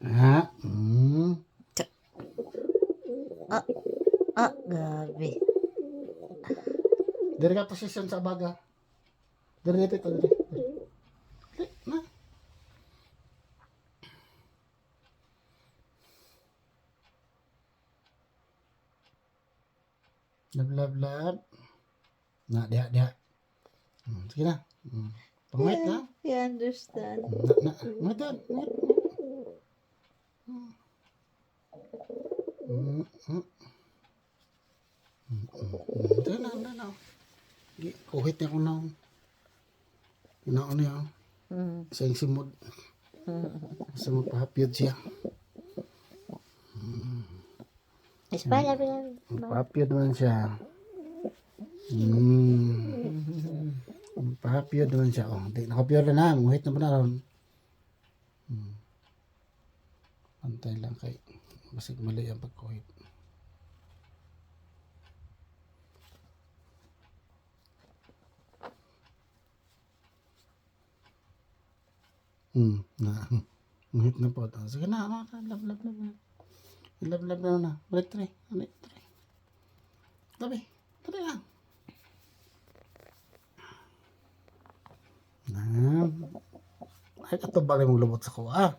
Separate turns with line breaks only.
Ha? Hmm.
Gabi.
Diri ka posisyon sa baga. Diri dito, diri. Diri, na. Lab. Na, diha. Sige na. Pangwait na.
You understand.
Ngwait na. Na. Kuhit niya kung naon. Naon niya. Sa yung simod. Sa magpahapyod siya.
Espanya.
Magpahapyod naman siya. Magpahapyod naman siya. Oh, di nakapyod na. Muhit na pa na ron. Pantay lang kay basig mali ang pagkuhit. Muhit na po. Sige na. Lab na. Balik try. Tabi na. Ay, ito bagay mong lubot sa kuha.